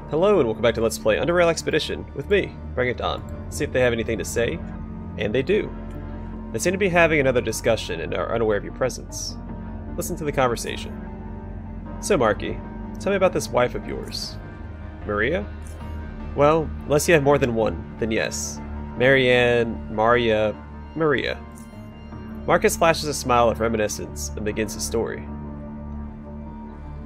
Hello and welcome back to Let's Play UnderRail Expedition with me, BringItDon. See if they have anything to say, and they do. They seem to be having another discussion and are unaware of your presence. Listen to the conversation. So Marky, tell me about this wife of yours. Maria? Well, unless you have more than one, then yes. Marianne, Maria, Maria. Marcus flashes a smile of reminiscence and begins his story.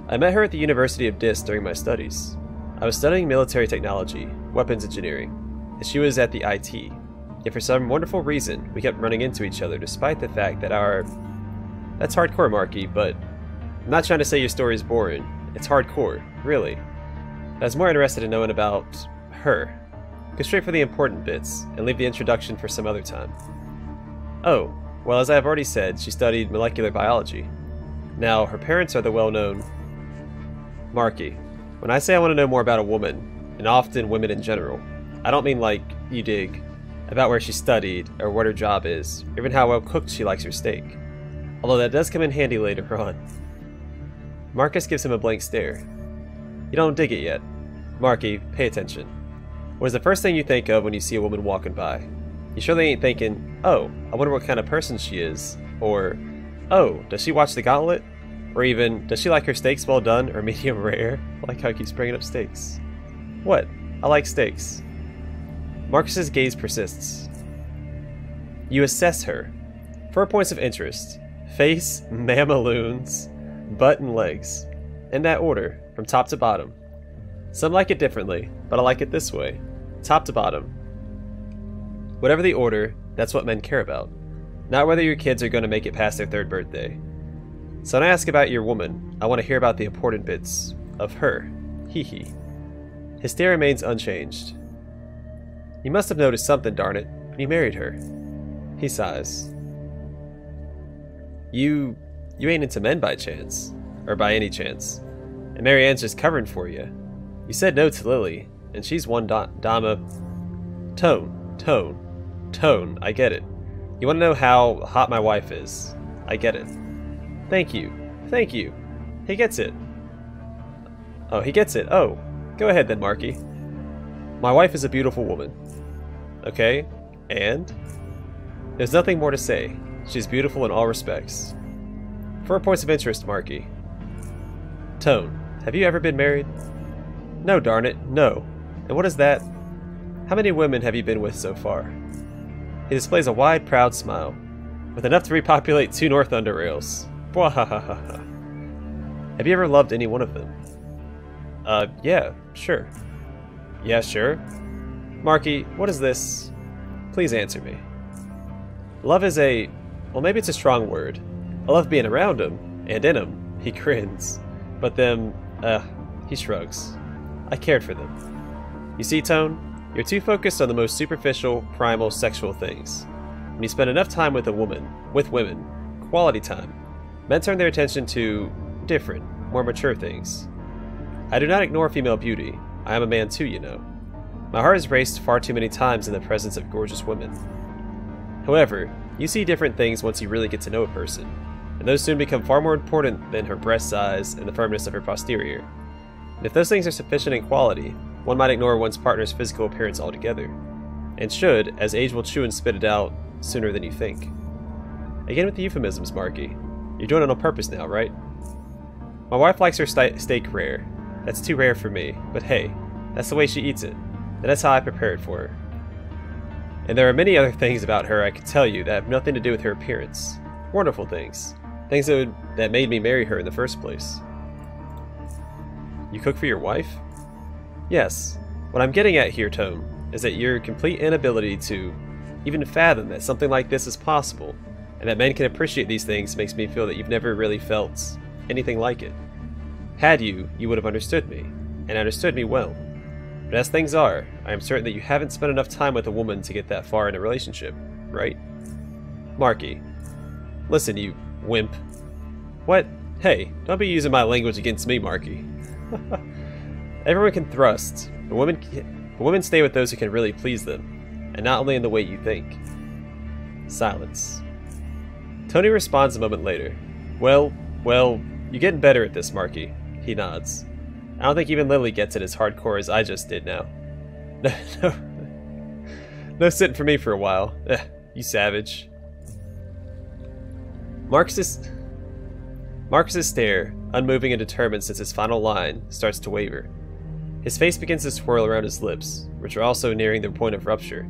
I met her at the University of Dis during my studies. I was studying military technology, weapons engineering, and she was at the IT. Yet for some wonderful reason, we kept running into each other despite the fact that That's hardcore, Marky, but I'm not trying to say your story is boring. It's hardcore, really. I was more interested in knowing about her. Go straight for the important bits, and leave the introduction for some other time. Oh, well, as I have already said, she studied molecular biology. Now, her parents are the well-known... Marky, when I say I want to know more about a woman, and often women in general, I don't mean like, you dig, about where she studied, or what her job is, or even how well cooked she likes her steak. Although that does come in handy later on. Marcus gives him a blank stare. You don't dig it yet. Marky, pay attention. What is the first thing you think of when you see a woman walking by? You surely ain't thinking, oh, I wonder what kind of person she is, or, oh, does she watch the Gauntlet? Or even, does she like her steaks well done or medium rare? I like how he keeps bringing up steaks. What? I like steaks. Marcus's gaze persists. You assess her. 4 points of interest. Face, mammaloons, butt, and legs. In that order, from top to bottom. Some like it differently, but I like it this way. Top to bottom. Whatever the order, that's what men care about. Not whether your kids are going to make it past their 3rd birthday. So when I ask about your woman, I want to hear about the important bits of her. Hee hee. His stare remains unchanged. You must have noticed something, darn it, when you married her. He sighs. You ain't into men by chance. Or by any chance. And Marianne's just covering for you. You said no to Lily, and she's one dama... Tone. I get it. You want to know how hot my wife is. I get it. Thank you. He gets it. Oh, he gets it. Oh, go ahead then, Marky. My wife is a beautiful woman. Okay, and? There's nothing more to say. She's beautiful in all respects. 4 points of interest, Marky. Tone, have you ever been married? No, darn it, no. And what is that? How many women have you been with so far? He displays a wide, proud smile, with enough to repopulate 2 North UnderRails. Bwahahaha. Have you ever loved any one of them? Yeah, sure. Yeah, sure. Marky, what is this? Please answer me. Love is a... well, maybe it's a strong word. I love being around him, and in him. He grins. But then, he shrugs. I cared for them. You see, Tone? You're too focused on the most superficial, primal, sexual things. When you spend enough time with women, quality time, men turn their attention to different, more mature things. I do not ignore female beauty. I am a man too, you know. My heart has raced far too many times in the presence of gorgeous women. However, you see different things once you really get to know a person, and those soon become far more important than her breast size and the firmness of her posterior. And if those things are sufficient in quality, one might ignore one's partner's physical appearance altogether, and should, as age will chew and spit it out sooner than you think. Again with the euphemisms, Marky. You're doing it on purpose now, right? My wife likes her steak rare. That's too rare for me, but hey, that's the way she eats it, and that's how I prepare it for her. And there are many other things about her I could tell you that have nothing to do with her appearance. Wonderful things. Things that made me marry her in the first place. You cook for your wife? Yes. What I'm getting at here, Tone, is that your complete inability to even fathom that something like this is possible, and that men can appreciate these things, makes me feel that you've never really felt anything like it. Had you, you would have understood me, and understood me well. But as things are, I am certain that you haven't spent enough time with a woman to get that far in a relationship, right? Marky. Listen, you wimp. What? Hey, don't be using my language against me, Marky. Everyone can thrust, but women stay with those who can really please them, and not only in the way you think. Silence. Tony responds a moment later. Well, you're getting better at this, Marky. He nods. I don't think even Lily gets it as hardcore as I just did now. No, no sitting for me for a while. You savage. Marcus's stare, unmoving and determined since his final line, starts to waver. His face begins to swirl around his lips, which are also nearing their point of rupture.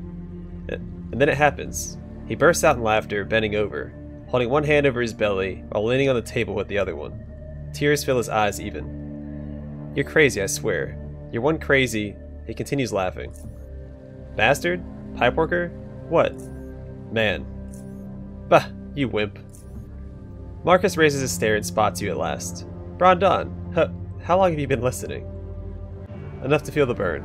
And then it happens. He bursts out in laughter, bending over, holding one hand over his belly while leaning on the table with the other one. Tears fill his eyes even. You're crazy, I swear. You're one crazy... He continues laughing. Bastard? Pipeworker? What? Man. Bah, you wimp. Marcus raises his stare and spots you at last. BringItDon, how long have you been listening? Enough to feel the burn.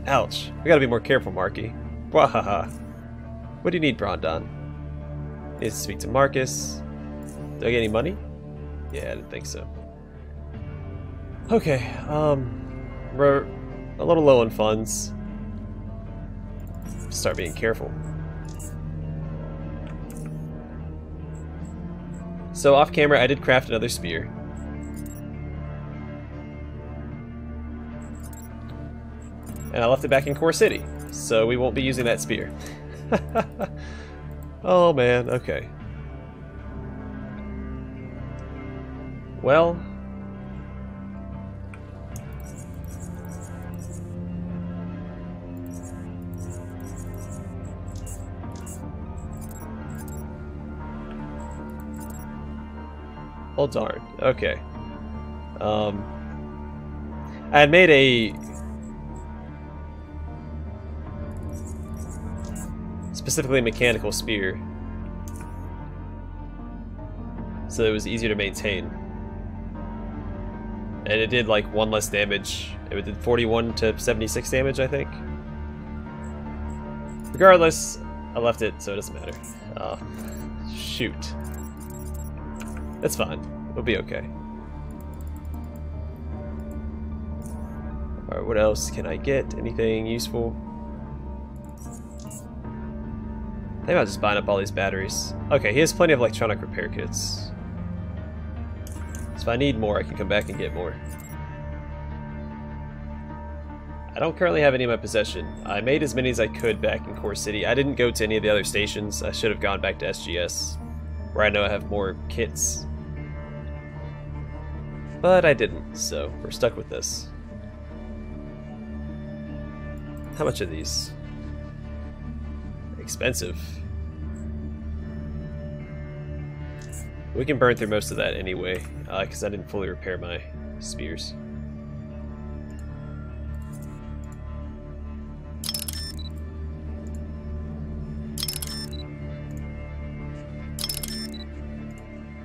Ouch. We gotta be more careful, Marky. Wahaha. What do you need, BringItDon? Need to speak to Marcus. Do I get any money? Yeah, I didn't think so. Okay, we're a little low on funds. Start being careful. So off camera, I did craft another spear. And I left it back in Core City, so we won't be using that spear. Oh man, okay. Well... Oh darn, okay. I had made a specifically mechanical spear so it was easier to maintain. And it did like 1 less damage. It did 41 to 76 damage, I think. Regardless, I left it so it doesn't matter. Shoot. That's fine. We'll be okay. Alright, what else can I get? Anything useful? Maybe I'll just bind up all these batteries. Okay, he has plenty of electronic repair kits. So if I need more, I can come back and get more. I don't currently have any in my possession. I made as many as I could back in Core City. I didn't go to any of the other stations. I should have gone back to SGS, where I know I have more kits. But I didn't, so we're stuck with this. How much are these? Expensive. We can burn through most of that anyway, because I didn't fully repair my spears.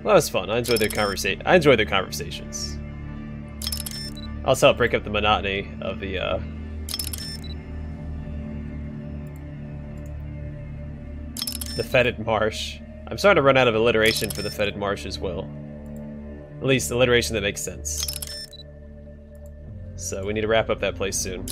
Well, that was fun. I enjoyed their conversations. Also help break up the monotony of the Fetid Marsh. I'm starting to run out of alliteration for the Fetid Marsh as well. At least alliteration that makes sense. So we need to wrap up that place soon.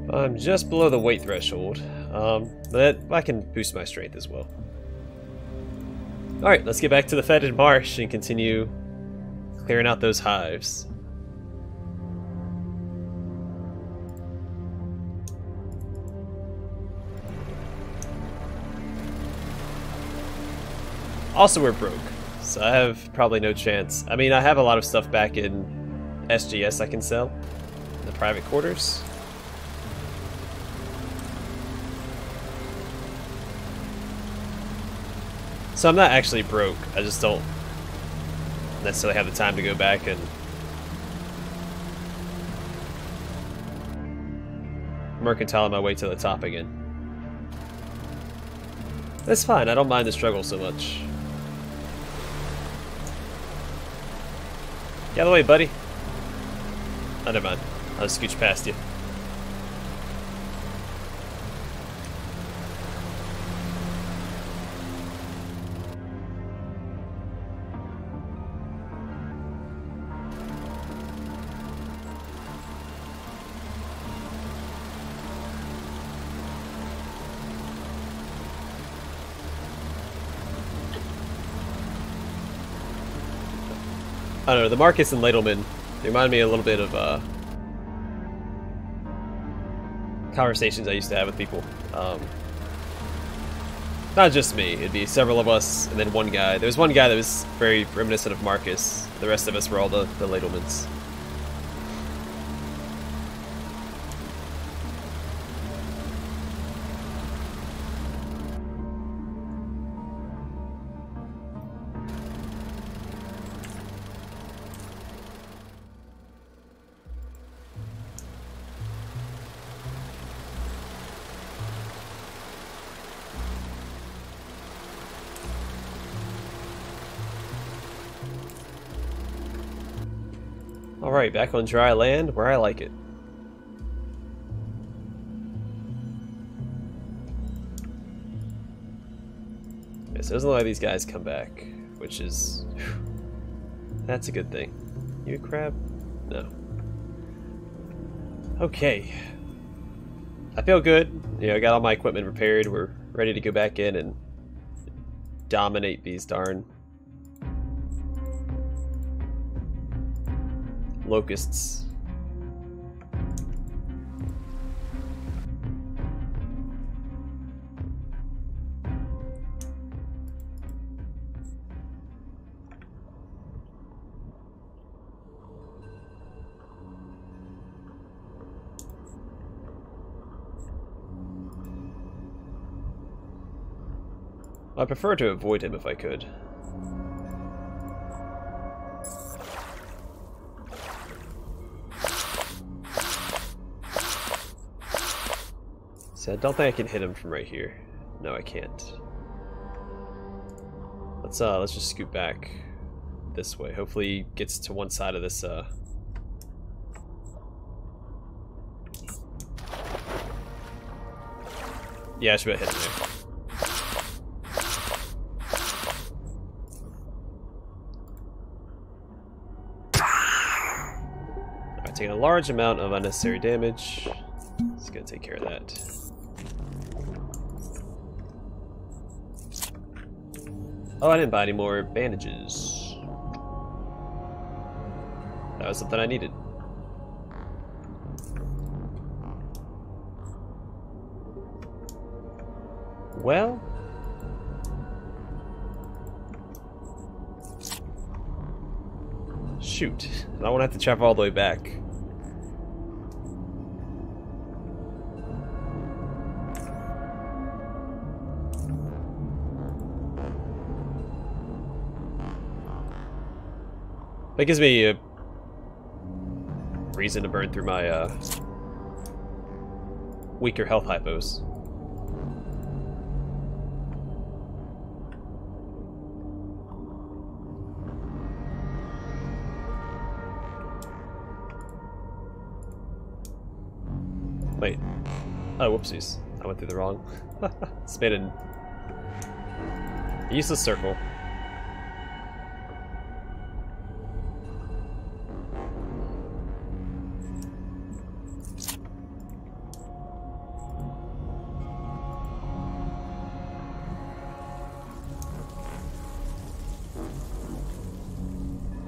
I'm just below the weight threshold, but I can boost my strength as well. Alright, let's get back to the Fetid Marsh and continue clearing out those hives. Also, we're broke, so I have probably no chance. I mean, I have a lot of stuff back in SGS I can sell in the private quarters. So I'm not actually broke, I just don't necessarily have the time to go back and mercantile my way to the top again. That's fine, I don't mind the struggle so much. Get out of the way, buddy. Oh, never mind. I'll just scooch past you. I don't know, the Marcus and Ladleman, they remind me a little bit of conversations I used to have with people. Not just me, it'd be several of us, and then one guy. There was one guy that was very reminiscent of Marcus. The rest of us were all the Ladlemans. Alright, back on dry land, where I like it. Okay, so it doesn't look like these guys come back, which is... that's a good thing. You a crab? No. Okay. I feel good. You know, I got all my equipment repaired. We're ready to go back in and dominate these darn locusts. I prefer to avoid him if I could. I don't think I can hit him from right here. No, I can't. Let's just scoot back this way. Hopefully he gets to one side of this yeah, I should be able to hit him there. Alright, taking a large amount of unnecessary damage. It's gonna take care of that. Oh, I didn't buy any more bandages. That was something I needed. Well... shoot. I don't want to have to travel all the way back. That gives me a reason to burn through my weaker health hypos. Wait. Oh, whoopsies. I went through the wrong. It's made a useless circle.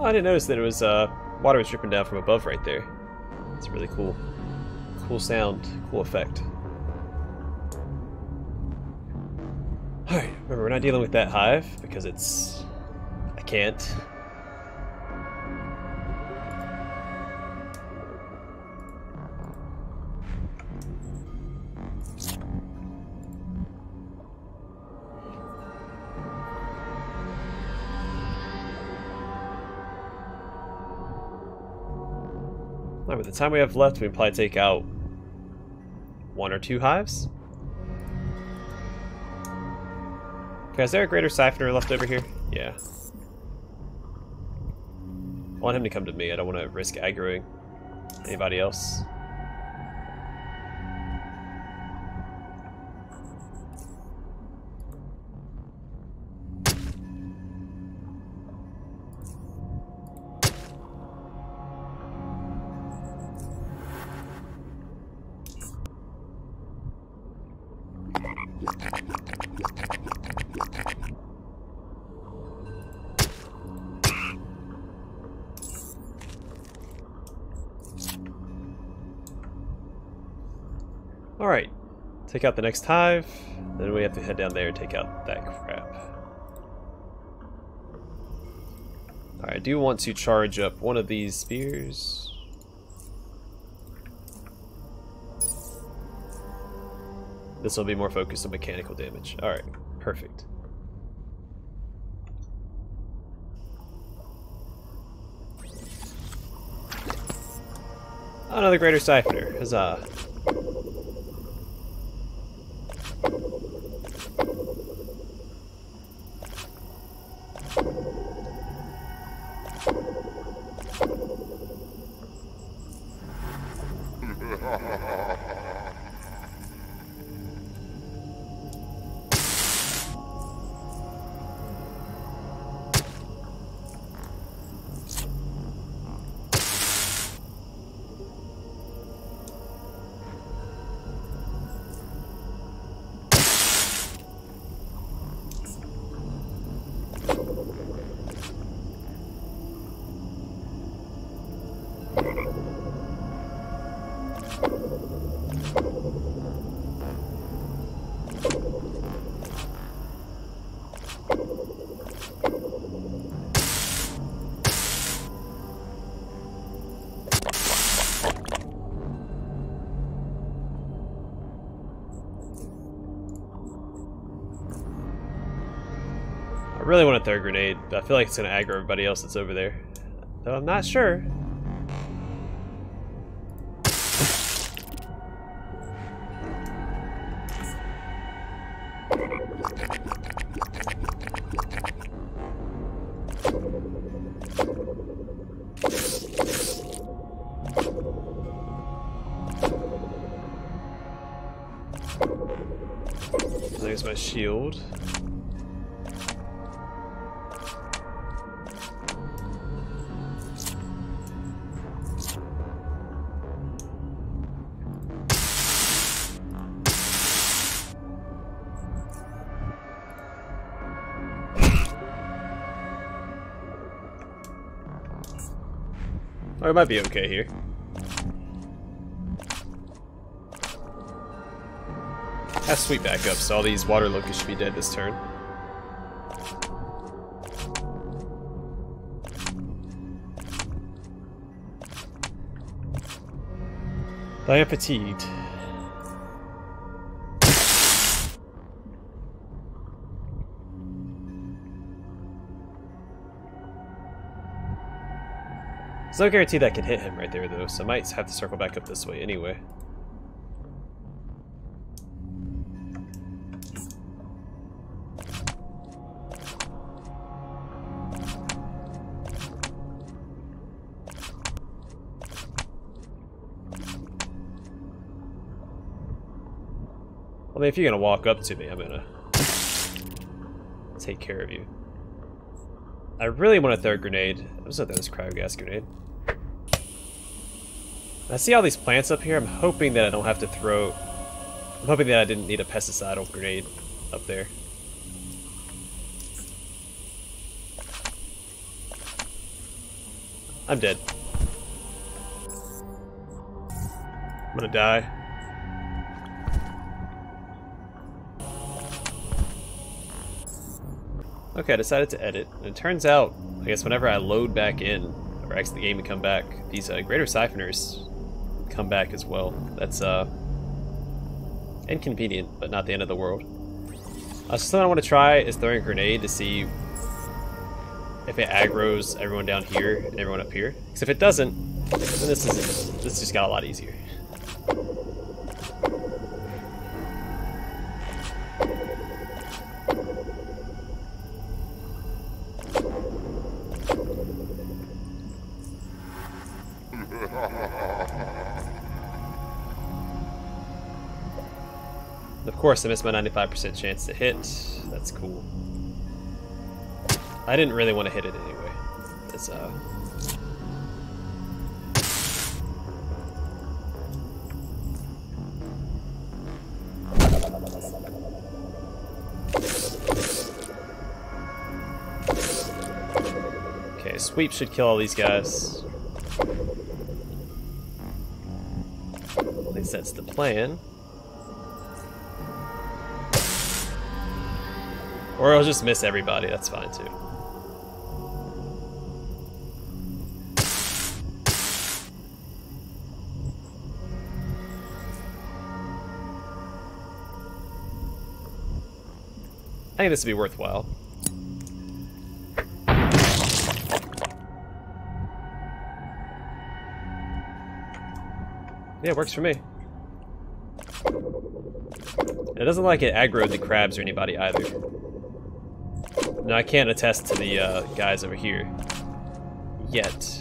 Oh, I didn't notice that it was water was dripping down from above right there. It's really cool. Cool sound, cool effect. Alright, remember we're not dealing with that hive because it's... I can't. Alright, with the time we have left, we can probably take out 1 or 2 hives. Okay, is there a greater siphoner left over here? Yeah. I want him to come to me. I don't want to risk aggroing anybody else. Alright, take out the next hive, then we have to head down there and take out that crap. Alright, I do want to charge up one of these spears. This will be more focused on mechanical damage. Alright, perfect. Another greater siphoner, huzzah. I really want a third grenade, but I feel like it's going to aggro everybody else that's over there. Though I'm not sure. There's my shield. Or it might be okay here. Have sweep back up, so all these water locusts should be dead this turn. I am fatigued. There's no guarantee that can hit him right there, though, so I might have to circle back up this way anyway. I mean, if you're gonna walk up to me, I'm gonna take care of you. I really want a third grenade. I'm just gonna throw this cryogas grenade. I see all these plants up here. I'm hoping that I don't have to throw... I'm hoping that I didn't need a pesticidal grenade up there. I'm dead. I'm gonna die. Okay, I decided to edit, and it turns out, I guess whenever I load back in, or ask the game to come back, these greater siphoners come back as well. That's inconvenient, but not the end of the world. Something I want to try is throwing a grenade to see if it aggroes everyone down here and everyone up here. Because if it doesn't, then this just got a lot easier. Of course, I missed my 95% chance to hit. That's cool. I didn't really want to hit it anyway. It's, Okay, sweep should kill all these guys. At least that's the plan. Or I'll just miss everybody, that's fine too. I think this would be worthwhile. Yeah, it works for me. It doesn't like it aggroed the crabs or anybody either. No, I can't attest to the guys over here. Yet.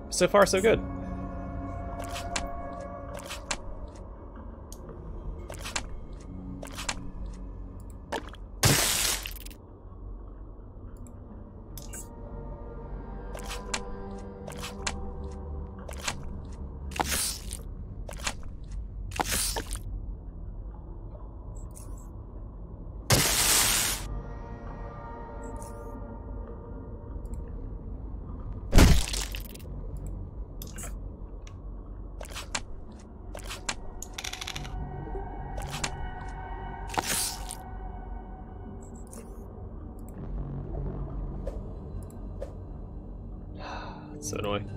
So far, so good. So annoying.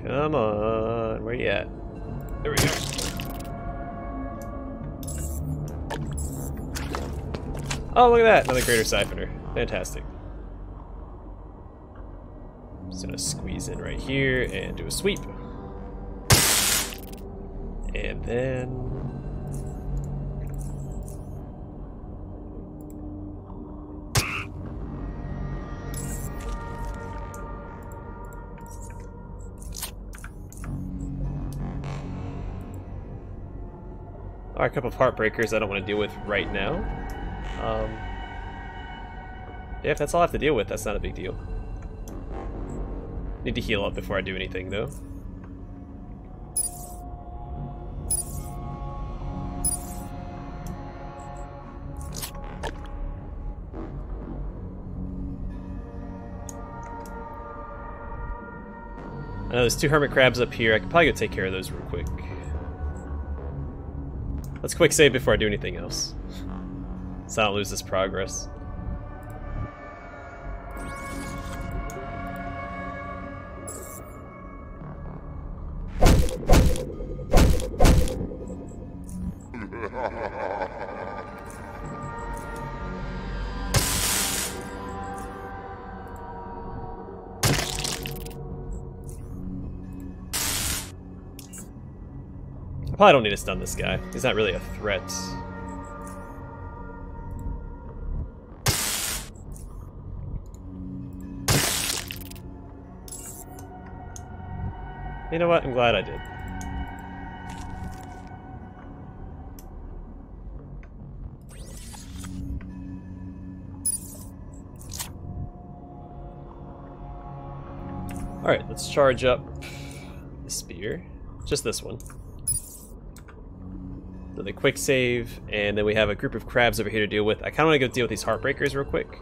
Come on, where you at? There we go. Oh, look at that! Another greater siphoner. Fantastic. Just gonna squeeze in right here and do a sweep. And then... Alright, a couple of heartbreakers I don't want to deal with right now. Yeah, if that's all I have to deal with, that's not a big deal. Need to heal up before I do anything, though. I know there's 2 hermit crabs up here. I could probably go take care of those real quick. Let's quick save before I do anything else, so I don't lose this progress. I probably don't need to stun this guy. He's not really a threat. You know what? I'm glad I did. Alright, let's charge up the spear. Just this one. So the quick save, and then we have a group of crabs over here to deal with. I kind of want to go deal with these heartbreakers real quick.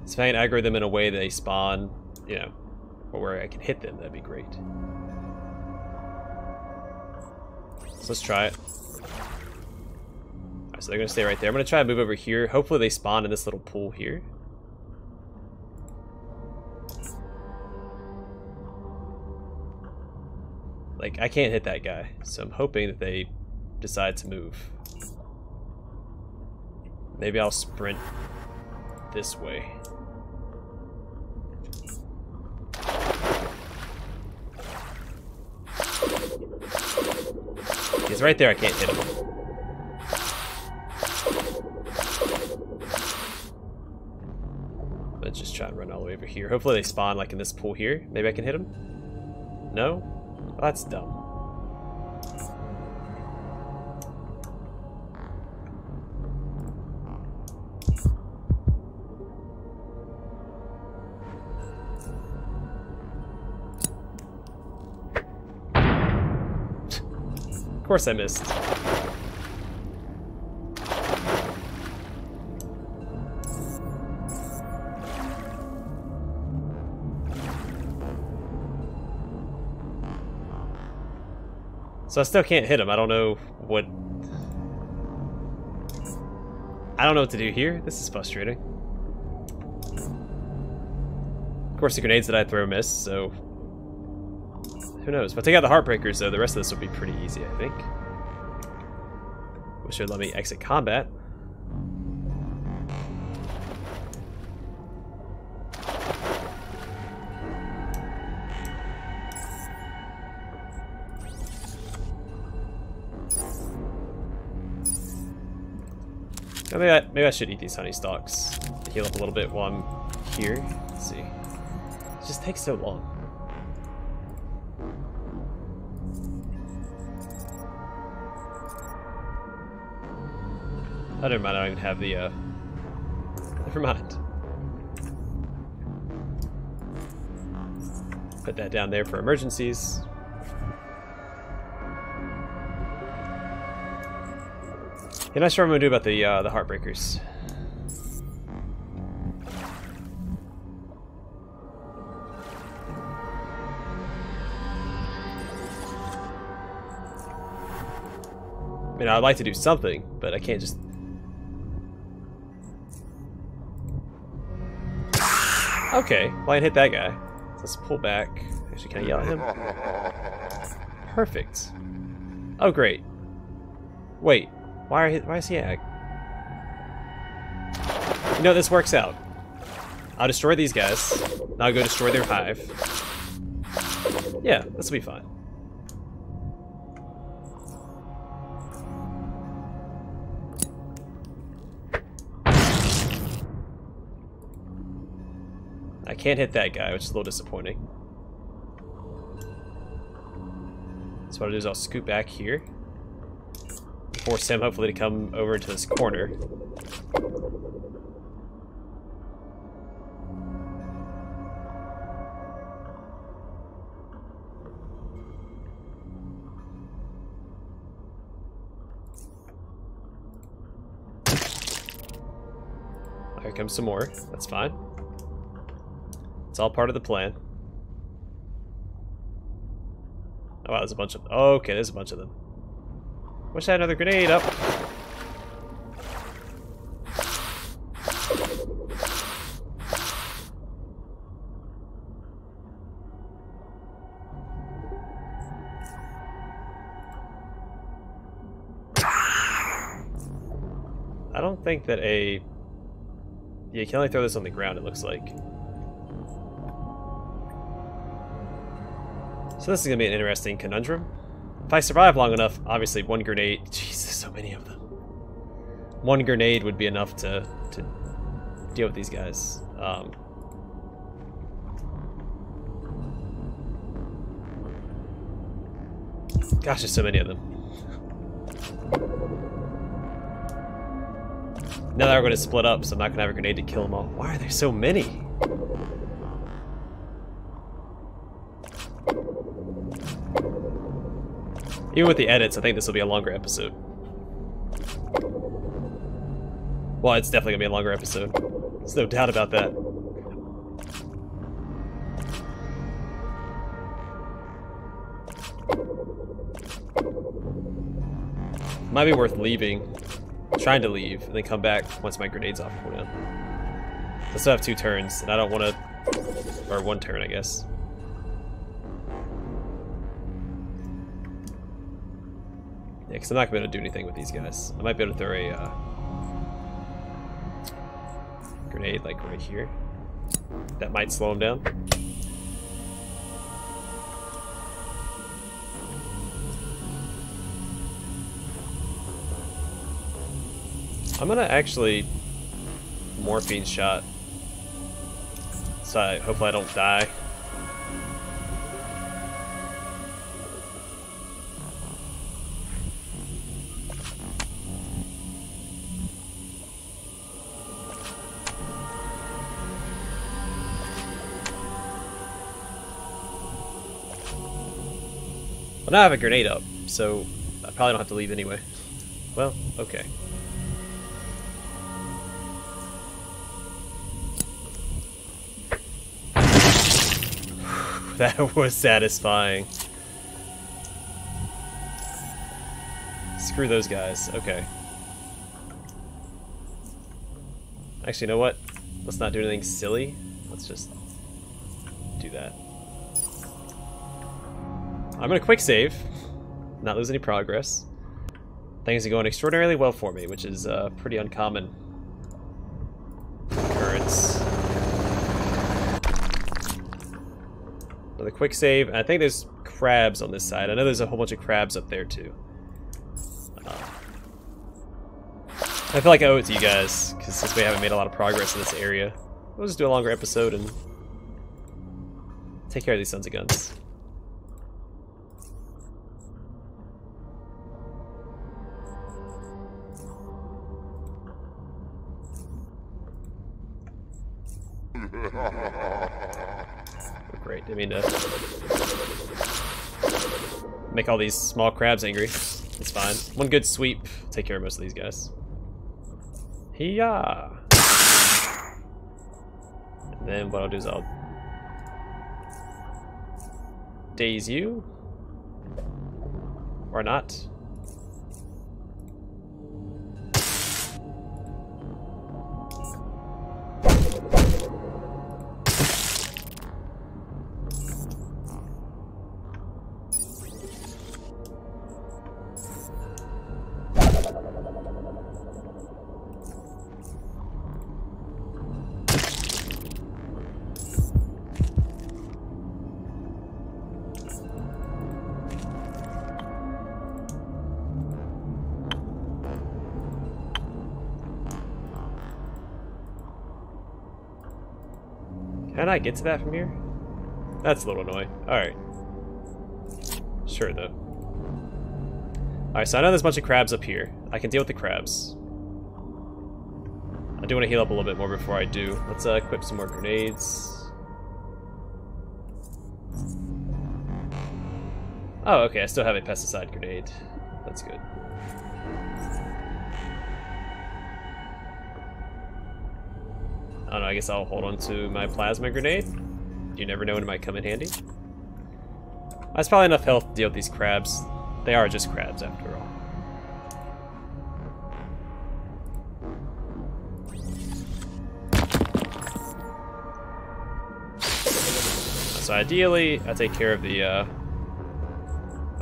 So if I can aggro them in a way that they spawn, you know, or where I can hit them, that'd be great. So let's try it. Alright, so they're going to stay right there. I'm going to try to move over here. Hopefully they spawn in this little pool here. Like, I can't hit that guy, so I'm hoping that they decide to move. Maybe I'll sprint this way. he's right there, I can't hit him. Let's just try and run all the way over here. Hopefully they spawn like in this pool here. Maybe I can hit him? No? Oh, that's dumb. Of course I missed. So I still can't hit him. I don't know what to do here. This is frustrating. Of course the grenades that I throw miss, so who knows? If I take out the Heartbreakers, though, the rest of this will be pretty easy, I think. Which should let me exit combat. Maybe I should eat these honey stalks to heal up a little bit while I'm here. Let's see. It just takes so long. Oh, never mind, I don't even have the, never mind. Put that down there for emergencies. Yeah, not sure what I'm gonna do about the Heartbreakers. I mean, I'd like to do something, but I can't just... Okay, well I hit that guy. So let's pull back. Actually, can I yell at him? Perfect. Oh, great. Wait, why is he ag? You know, this works out. I'll destroy these guys. I'll go destroy their hive. Yeah, this will be fine. I can't hit that guy, which is a little disappointing. So what I'll do is I'll scoot back here. Force him, hopefully, to come over into this corner. Here comes some more. That's fine. It's all part of the plan. Oh wow, there's a bunch of... Oh, okay, there's a bunch of them. Wish I had another grenade up. I don't think that a... Yeah, you can only throw this on the ground, it looks like. So this is going to be an interesting conundrum. If I survive long enough, obviously one grenade... Jesus, so many of them. One grenade would be enough to deal with these guys. Gosh, there's so many of them. Now that we're going to split up, so I'm not going to have a grenade to kill them all. Why are there so many? Even with the edits, I think this will be a longer episode. Well, it's definitely going to be a longer episode. There's no doubt about that. Might be worth leaving. Trying to leave, and then come back once my grenade's off cooldown. I still have 2 turns, and I don't want to... Or 1 turn, I guess. Yeah, because I'm not going to be able to do anything with these guys. I might be able to throw a grenade, like, right here. That might slow him down. I'm gonna actually morphine shot. So hopefully I don't die. Well, now I have a grenade up, so I probably don't have to leave anyway. Well, okay. That was satisfying. Screw those guys. Okay. Actually, you know what? Let's not do anything silly. Let's just do that. I'm gonna quick save, not lose any progress. Things are going extraordinarily well for me, which is a pretty uncommon occurrence. Another quick save. I think there's crabs on this side. I know there's a whole bunch of crabs up there too. I feel like I owe it to you guys, because since we haven't made a lot of progress in this area, we'll just do a longer episode and take care of these sons of guns. Oh, great, didn't mean to make all these small crabs angry. It's fine. One good sweep, take care of most of these guys. Hiya! And then what I'll do is I'll daze you. Or not. Can I get to that from here? That's a little annoying. Alright. Sure, though. Alright, so I know there's a bunch of crabs up here. I can deal with the crabs. I do want to heal up a little bit more before I do. Let's equip some more grenades. Oh, okay, I still have a pesticide grenade. That's good. I don't know, I guess I'll hold on to my plasma grenade. You never know when it might come in handy. That's probably enough health to deal with these crabs. They are just crabs after all. So ideally, I take care of the, oh,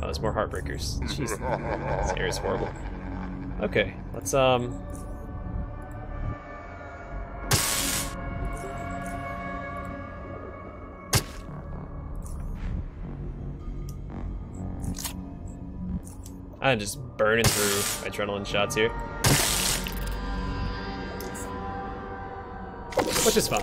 there's more heartbreakers. Jeez, this area's horrible. Okay, let's, I'm just burning through adrenaline shots here. Which is fine.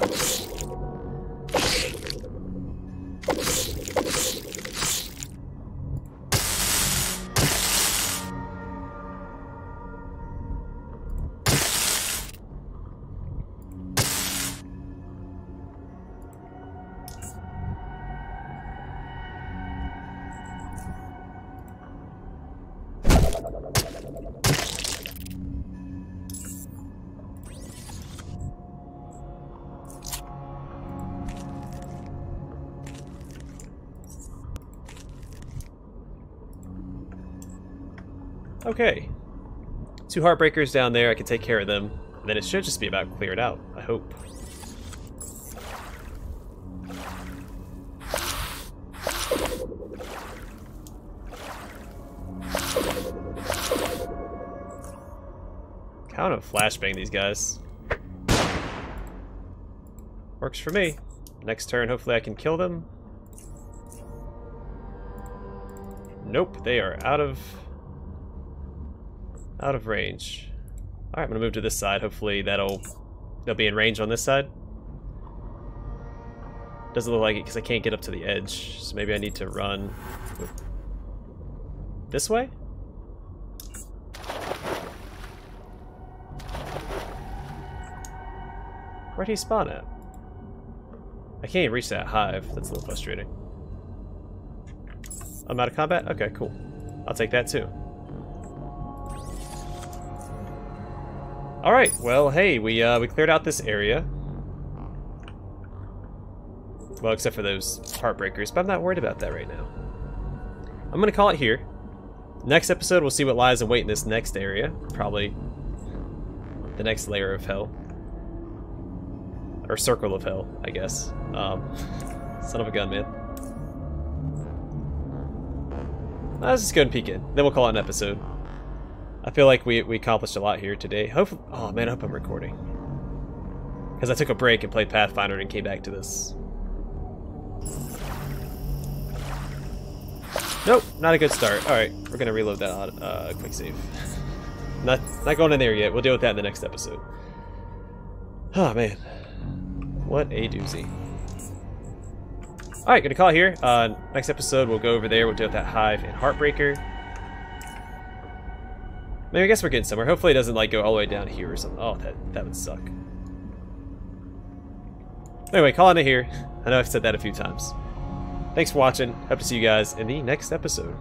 Okay. 2 heartbreakers down there, I can take care of them. And then it should just be about cleared out, I hope. I want to flashbang these guys. Works for me. Next turn, hopefully I can kill them. Nope, they are out of range. Alright, I'm gonna move to this side. Hopefully they'll be in range on this side. Doesn't look like it because I can't get up to the edge. So maybe I need to run this way? Where'd he spawn at? I can't even reach that hive. That's a little frustrating. I'm out of combat? Okay, cool. I'll take that too. Alright, well, hey, we cleared out this area. Well, except for those heartbreakers, but I'm not worried about that right now. I'm gonna call it here. Next episode, we'll see what lies in wait in this next area. Probably the next layer of hell. Or circle of hell, I guess. Son of a gun, man. Let's just go and peek in. Then we'll call it an episode. I feel like we accomplished a lot here today. Oh man, I hope I'm recording. Because I took a break and played Pathfinder and came back to this. Nope, not a good start. Alright, we're gonna reload that quick save. Not going in there yet. We'll deal with that in the next episode. Oh man. What a doozy. Alright, gonna call it here. Next episode we'll go over there, we'll deal with that hive and heartbreaker. Maybe I guess we're getting somewhere. Hopefully it doesn't like go all the way down here or something. Oh, that would suck. Anyway, calling it here. I know I've said that a few times. Thanks for watching. Hope to see you guys in the next episode.